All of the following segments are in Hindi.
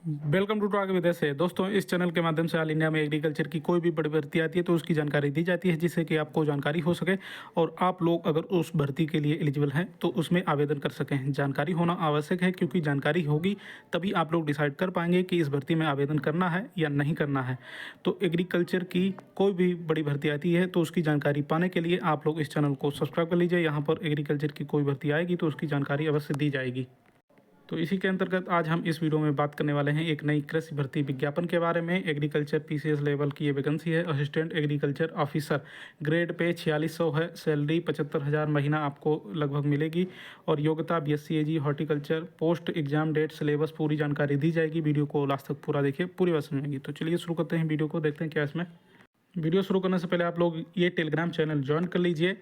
वेलकम टू आगे विदेश से दोस्तों, इस चैनल के माध्यम से ऑल इंडिया में एग्रीकल्चर की कोई भी बड़ी भर्ती आती है तो उसकी जानकारी दी जाती है, जिससे कि आपको जानकारी हो सके और आप लोग अगर उस भर्ती के लिए एलिजिबल हैं तो उसमें आवेदन कर सकें। जानकारी होना आवश्यक है, क्योंकि जानकारी होगी तभी आप लोग डिसाइड कर पाएंगे कि इस भर्ती में आवेदन करना है या नहीं करना है। तो एग्रीकल्चर की कोई भी बड़ी भर्ती आती है तो उसकी जानकारी पाने के लिए आप लोग इस चैनल को सब्सक्राइब कर लीजिए। यहाँ पर एग्रीकल्चर की कोई भर्ती आएगी तो उसकी जानकारी अवश्य दी जाएगी। तो इसी के अंतर्गत आज हम इस वीडियो में बात करने वाले हैं एक नई कृषि भर्ती विज्ञापन के बारे में। एग्रीकल्चर पीसीएस लेवल की ये वैकेंसी है, assistant agriculture officer. Grade pay 4600 है, सैलरी 75,000 महीना आपको लगभग मिलेगी और योग्यता BSc AG horticulture. Post exam date syllabus पूरी जानकारी दी जाएगी। वीडियो को लास्ट तक पूरा देखिए, पूरी बात समझेंगी। तो चलिए शुरू करते हैं वीडियो को, देखते हैं क्या इसमें। वीडियो शुरू करने से पहले आप लोग ये टेलीग्राम चैनल ज्वाइन कर लीजिए,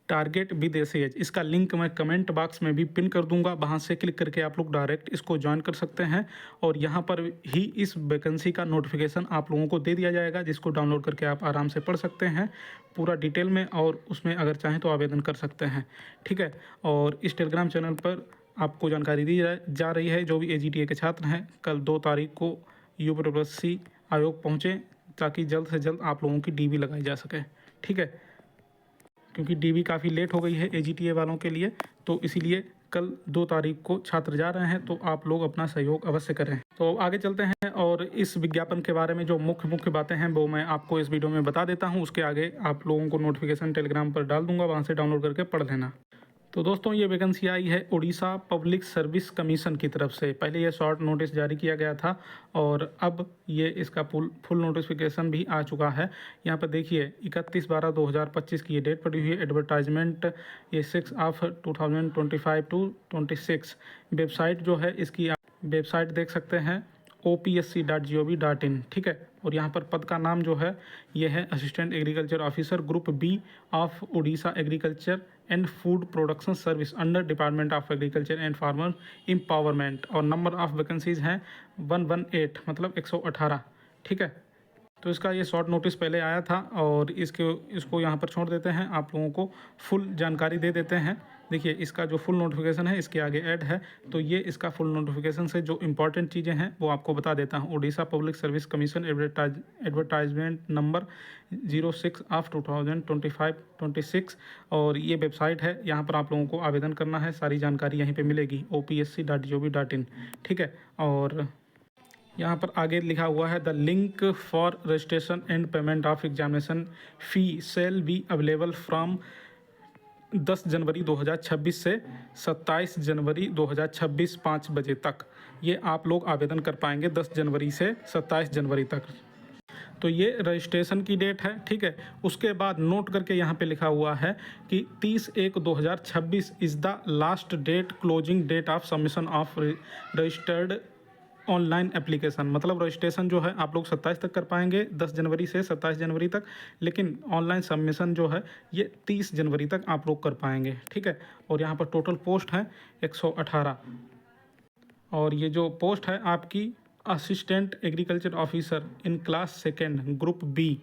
टारगेट विद एसएएच। इसका लिंक मैं कमेंट बॉक्स में भी पिन कर दूंगा, वहां से क्लिक करके आप लोग डायरेक्ट इसको ज्वाइन कर सकते हैं और यहां पर ही इस वैकेंसी का नोटिफिकेशन आप लोगों को दे दिया जाएगा, जिसको डाउनलोड करके आप आराम से पढ़ सकते हैं पूरा डिटेल में, और उसमें अगर चाहें तो आवेदन कर सकते हैं। ठीक है, और इस टेलीग्राम चैनल पर आपको जानकारी दी जा रही है। जो भी एजीटीए के छात्र हैं, कल 2 तारीख को यूपीएससी आयोग पहुँचें ताकि जल्द से जल्द आप लोगों की डीबी लगाई जा सके। ठीक है, क्योंकि डीबी काफ़ी लेट हो गई है एजीटीए वालों के लिए, तो इसीलिए कल 2 तारीख को छात्र जा रहे हैं, तो आप लोग अपना सहयोग अवश्य करें। तो आगे चलते हैं और इस विज्ञापन के बारे में जो मुख्य बातें हैं वो मैं आपको इस वीडियो में बता देता हूं। उसके आगे आप लोगों को नोटिफिकेशन टेलीग्राम पर डाल दूंगा, वहां से डाउनलोड करके पढ़ लेना। तो दोस्तों, ये वैकेंसी आई है उड़ीसा पब्लिक सर्विस कमीशन की तरफ से। पहले ये शॉर्ट नोटिस जारी किया गया था और अब ये इसका फुल नोटिफिकेशन भी आ चुका है। यहाँ पर देखिए 31/12/2025 की ये डेट पड़ी हुई है। एडवर्टाइजमेंट ये 6/2025 टू 26। वेबसाइट जो है इसकी वेबसाइट देख सकते हैं opsc.gov.in। ठीक है, और यहाँ पर पद का नाम जो है ये है assistant agriculture officer, group B of Orissa agriculture and food production service under department of agriculture and farmer empowerment. और नंबर ऑफ वैकेंसीज हैं 118, मतलब 118। ठीक है, तो इसका ये शॉर्ट नोटिस पहले आया था और इसको यहाँ पर छोड़ देते हैं, आप लोगों को फुल जानकारी दे देते हैं। देखिए, इसका जो फुल नोटिफिकेशन है इसके आगे ऐड है, तो ये इसका फुल नोटिफिकेशन से जो इंपॉर्टेंट चीज़ें हैं वो आपको बता देता हूँ। Orissa public service commission advertisement number 06/2025-26, और ये वेबसाइट है, यहाँ पर आप लोगों को आवेदन करना है। सारी जानकारी यहीं पर मिलेगी opsc.gov.in। ठीक है, और यहाँ पर आगे लिखा हुआ है the link for registration and payment of examination fee shall be available from 10 January 2026 से 27 जनवरी 2026 5 बजे तक। ये आप लोग आवेदन कर पाएंगे 10 जनवरी से 27 जनवरी तक। तो ये रजिस्ट्रेशन की डेट है। ठीक है, उसके बाद नोट करके यहाँ पे लिखा हुआ है कि 30/1/2026 is the last date closing date of submission of registered online application. मतलब रजिस्ट्रेशन जो है आप लोग 27 तक कर पाएंगे, 10 जनवरी से 27 जनवरी तक, लेकिन ऑनलाइन सबमिशन जो है ये 30 जनवरी तक आप लोग कर पाएंगे। ठीक है, और यहाँ पर टोटल पोस्ट है 118, और ये जो पोस्ट है आपकी assistant agriculture officer in class second group B.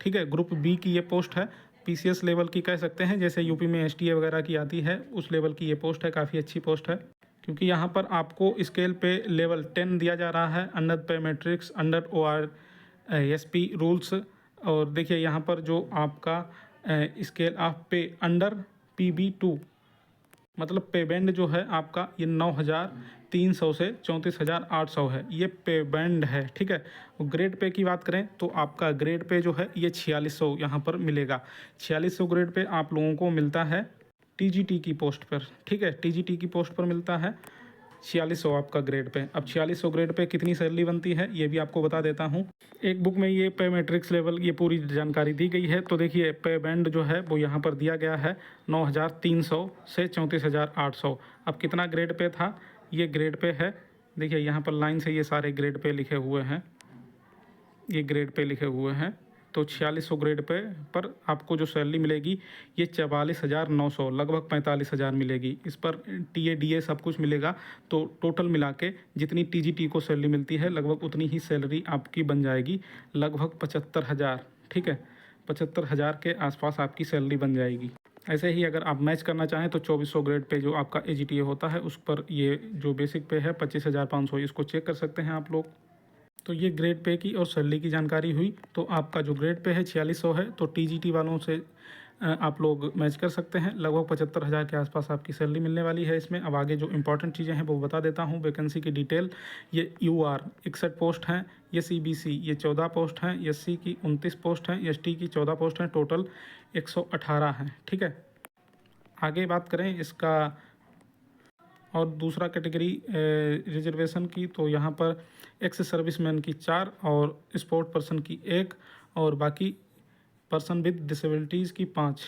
ठीक है, ग्रुप बी की ये पोस्ट है, पीसीएस लेवल की कह सकते हैं, जैसे यूपी में एसटीए वगैरह की आती है उस लेवल की ये पोस्ट है। काफ़ी अच्छी पोस्ट है, क्योंकि यहाँ पर आपको स्केल पे लेवल 10 दिया जा रहा है अंडर पे मैट्रिक्स अंडर ORSP रूल्स। और देखिए यहाँ पर जो आपका स्केल ऑफ पे अंडर PB2, मतलब पे बैंड जो है आपका ये 9,300 से 34,800 है, ये पे बैंड है। ठीक है, ग्रेड पे की बात करें तो आपका ग्रेड पे जो है ये 4600 यहाँ पर मिलेगा। 4600 ग्रेड पे आप लोगों को मिलता है टीजीटी की पोस्ट पर। ठीक है, टीजीटी की पोस्ट पर मिलता है 4600 आपका ग्रेड पे। अब 4600 ग्रेड पे कितनी सैलरी बनती है ये भी आपको बता देता हूँ। एक बुक में ये पे मैट्रिक्स लेवल ये पूरी जानकारी दी गई है। तो देखिए, पे बैंड जो है वो यहाँ पर दिया गया है 9,300 से 34,800। अब कितना ग्रेड पे था, ये ग्रेड पे है। देखिए यहाँ पर लाइन से ये सारे ग्रेड पे लिखे हुए हैं, ये ग्रेड पे लिखे हुए हैं। तो 4600 ग्रेड पे पर आपको जो सैलरी मिलेगी ये 44,900, लगभग 45,000 मिलेगी। इस पर टीए डीए सब कुछ मिलेगा, तो टोटल मिला के जितनी टीजीटी को सैलरी मिलती है लगभग उतनी ही सैलरी आपकी बन जाएगी, लगभग 75,000। ठीक है, 75,000 के आसपास आपकी सैलरी बन जाएगी। ऐसे ही अगर आप मैच करना चाहें तो 2400 ग्रेड पे जो आपका AGTA होता है उस पर ये जो बेसिक पे है 25,500, इसको चेक कर सकते हैं आप लोग। तो ये ग्रेड पे की और सैलरी की जानकारी हुई। तो आपका जो ग्रेड पे है 4600 है, तो TGT वालों से आप लोग मैच कर सकते हैं। लगभग 75,000 के आसपास आपकी सैलरी मिलने वाली है इसमें। अब आगे जो इंपॉर्टेंट चीज़ें हैं वो बता देता हूँ। वैकेंसी की डिटेल, ये UR 61 पोस्ट हैं, ये CBC ये 14 पोस्ट हैं, SC की 29 पोस्ट हैं, ST की 14 पोस्ट हैं, टोटल 118 हैं। ठीक है, आगे बात करें इसका और दूसरा कैटेगरी रिजर्वेशन की, तो यहाँ पर एक्स सर्विसमैन की 4 और स्पोर्ट पर्सन की 1 और बाकी पर्सन विद डिसेबिलिटीज़ की 5।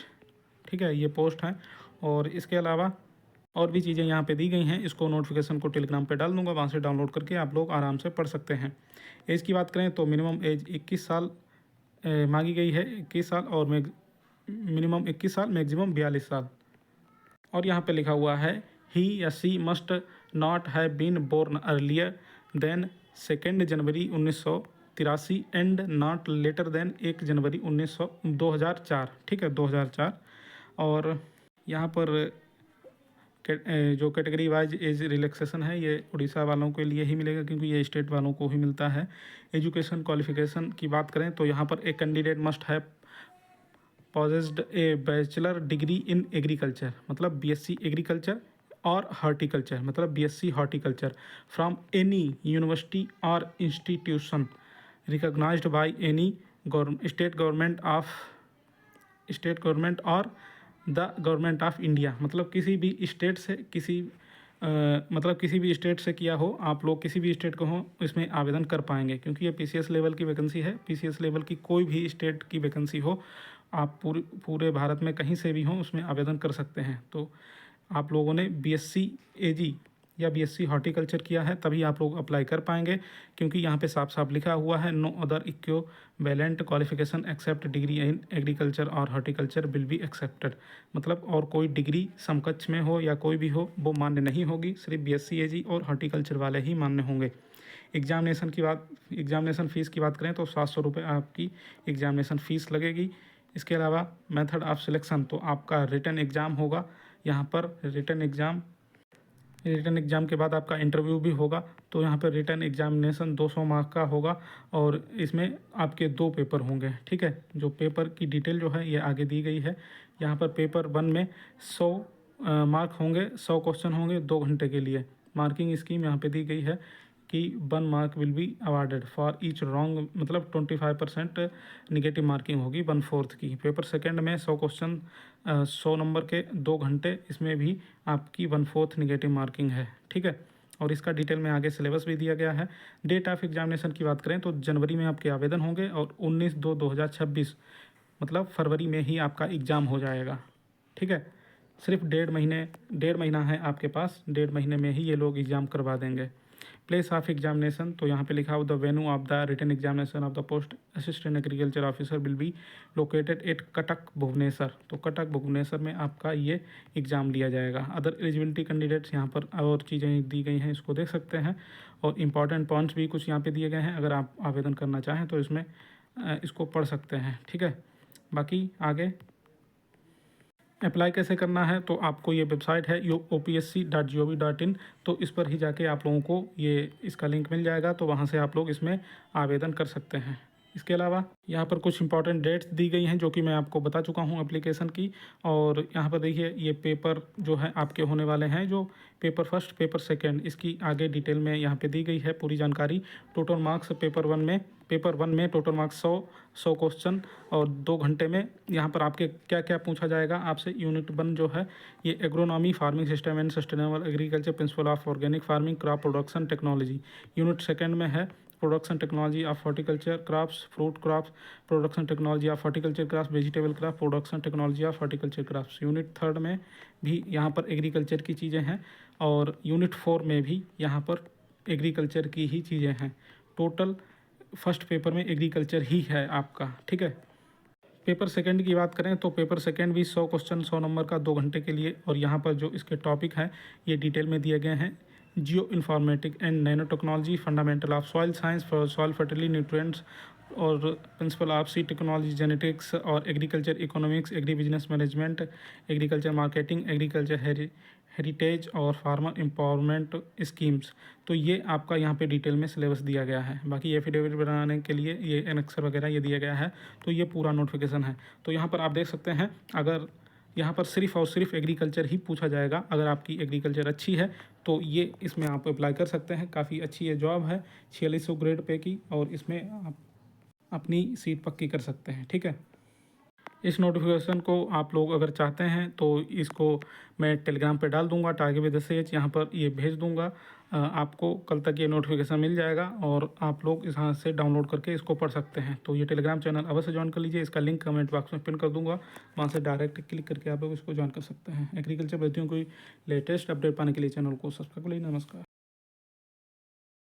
ठीक है, ये पोस्ट हैं। और इसके अलावा और भी चीज़ें यहाँ पे दी गई हैं। इसको नोटिफिकेशन को टेलीग्राम पे डाल दूँगा, वहाँ से डाउनलोड करके आप लोग आराम से पढ़ सकते हैं। एज की बात करें तो मिनिमम एज 21 साल मांगी गई है, 21 साल, और मिनिमम 21 साल, मैक्सिमम 42 साल। और यहाँ पे लिखा हुआ है ही या she must not have been born earlier than 2 January 1983 and not later than 1 January 2004। ठीक है, 2004। और यहाँ पर जो कैटेगरी वाइज एज रिलैक्सेशन है ये उड़ीसा वालों के लिए ही मिलेगा, क्योंकि ये स्टेट वालों को ही मिलता है। एजुकेशन क्वालिफिकेशन की बात करें तो यहाँ पर एक candidate must have possessed a bachelor degree in agriculture, मतलब BSc एग्रीकल्चर, और हॉर्टिकल्चर, मतलब BSc horticulture, from any university or institution recognised by any state government or the government of India. मतलब किसी भी स्टेट से मतलब किसी भी स्टेट से किया हो, आप लोग किसी भी स्टेट को हो इसमें आवेदन कर पाएंगे, क्योंकि ये PCS लेवल की वैकेंसी है। PCS लेवल की कोई भी स्टेट की वैकेंसी हो, आप पूरे भारत में कहीं से भी हों उसमें आवेदन कर सकते हैं। तो आप लोगों ने BSc AG या BSc हॉर्टिकल्चर किया है तभी आप लोग अप्लाई कर पाएंगे, क्योंकि यहाँ पे साफ साफ लिखा हुआ है no other equivalent qualification except degree in agriculture और हॉर्टिकल्चर विल बी एक्सेप्टेड। मतलब और कोई डिग्री समकक्ष में हो या कोई भी हो वो मान्य नहीं होगी, सिर्फ BSc AG और हॉर्टिकल्चर वाले ही मान्य होंगे। एग्जामिनेशन फ़ीस की बात करें तो 700 रुपये आपकी एग्जामिनेशन फ़ीस लगेगी। इसके अलावा मेथड ऑफ सिलेक्शन, तो आपका रिटन एग्ज़ाम होगा। यहाँ पर रिटन एग्ज़ाम के बाद आपका इंटरव्यू भी होगा। तो यहाँ पर रिटन एग्जामिनेशन 200 मार्क का होगा और इसमें आपके 2 पेपर होंगे। ठीक है, जो पेपर की डिटेल जो है ये आगे दी गई है। यहाँ पर पेपर 1 में 100 मार्क होंगे, 100 क्वेश्चन होंगे 2 घंटे के लिए। मार्किंग स्कीम यहाँ पे दी गई है कि 1 mark will be awarded for each wrong, मतलब 25% निगेटिव मार्किंग होगी 1/4 की। पेपर सेकंड में 100 क्वेश्चन 100 नंबर के 2 घंटे, इसमें भी आपकी 1/4 निगेटिव मार्किंग है। ठीक है, और इसका डिटेल में आगे सिलेबस भी दिया गया है। डेट ऑफ एग्जामिनेशन की बात करें तो जनवरी में आपके आवेदन होंगे और 19/2/2026 मतलब फरवरी में ही आपका एग्ज़ाम हो जाएगा। ठीक है, सिर्फ 1.5 महीना है आपके पास, 1.5 महीने में ही ये लोग एग्ज़ाम करवा देंगे। प्लेस ऑफ एग्जामिनेशन, तो यहाँ पे लिखा हो the venue of the written examination of the post assistant agriculture officer will be located at Cuttack Bhubaneswar. तो कटक भुवनेश्वर में आपका ये एग्ज़ाम लिया जाएगा। अदर एलिजिबिलिटी कैंडिडेट्स, यहाँ पर और चीज़ें दी गई हैं, इसको देख सकते हैं। और इंपॉर्टेंट पॉइंट्स भी कुछ यहाँ पे दिए गए हैं, अगर आप आवेदन करना चाहें तो इसमें इसको पढ़ सकते हैं। ठीक है, बाकी आगे अप्लाई कैसे करना है, तो आपको ये वेबसाइट है opsc.gov.in, तो इस पर ही जाके आप लोगों को ये इसका लिंक मिल जाएगा, तो वहाँ से आप लोग इसमें आवेदन कर सकते हैं। इसके अलावा यहाँ पर कुछ इंपॉर्टेंट डेट्स दी गई हैं जो कि मैं आपको बता चुका हूँ एप्लीकेशन की। और यहाँ पर देखिए ये पेपर जो है आपके होने वाले हैं, जो पेपर फर्स्ट पेपर सेकंड, इसकी आगे डिटेल में यहाँ पे दी गई है पूरी जानकारी। टोटल मार्क्स पेपर वन में टोटल मार्क्स 100 क्वेश्चन और 2 घंटे में। यहाँ पर आपके क्या क्या पूछा जाएगा आपसे। यूनिट 1 जो है ये agronomy, farming system and sustainable agriculture, principle of organic farming, crop production technology. Unit 2 में है production technology of horticulture crops, fruit crops, production technology of horticulture crops, vegetable crop, production technology of horticulture crops. Unit 3 में भी यहाँ पर एग्रीकल्चर की चीज़ें हैं और यूनिट 4 में भी यहाँ पर एग्रीकल्चर की ही चीज़ें हैं। टोटल फर्स्ट पेपर में एग्रीकल्चर ही है आपका। ठीक है, पेपर सेकंड की बात करें तो पेपर सेकंड भी 100 क्वेश्चन 100 नंबर का 2 घंटे के लिए। और यहाँ पर जो इसके टॉपिक हैं ये डिटेल में दिए गए हैं। Geo informatic and nano technology, fundamental of soil science, for soil fertility, nutrients, और principle of seed technology genetics और agriculture economics, agri business management, agriculture marketing, agriculture heritage और फार्मर एम्पावरमेंट स्कीम्स। तो ये आपका यहाँ पे डिटेल में सिलेबस दिया गया है। बाकी एफिडेविट बनाने के लिए ये एनेक्सर वगैरह ये दिया गया है। तो ये पूरा नोटिफिकेशन है। तो यहाँ पर आप देख सकते हैं, अगर यहाँ पर सिर्फ़ और सिर्फ एग्रीकल्चर ही पूछा जाएगा। अगर आपकी एग्रीकल्चर अच्छी है तो ये इसमें आप अप्लाई कर सकते हैं। काफ़ी अच्छी ये जॉब है, 4600 ग्रेड पे की, और इसमें आप अपनी सीट पक्की कर सकते हैं। ठीक है, इस नोटिफिकेशन को आप लोग अगर चाहते हैं तो इसको मैं टेलीग्राम पे डाल दूंगा, टारगेट विद सेज यहाँ पर ये भेज दूंगा। आपको कल तक ये नोटिफिकेशन मिल जाएगा और आप लोग यहाँ से डाउनलोड करके इसको पढ़ सकते हैं। तो ये टेलीग्राम चैनल अवश्य ज्वाइन कर लीजिए। इसका लिंक कमेंट बॉक्स में पिन कर दूंगा, वहाँ से डायरेक्ट क्लिक करके आप लोग इसको ज्वाइन कर सकते हैं। एग्रीकल्चर भर्तियों की लेटेस्ट अपडेट पाने के लिए चैनल को सब्सक्राइब कर लीजिए। नमस्कार।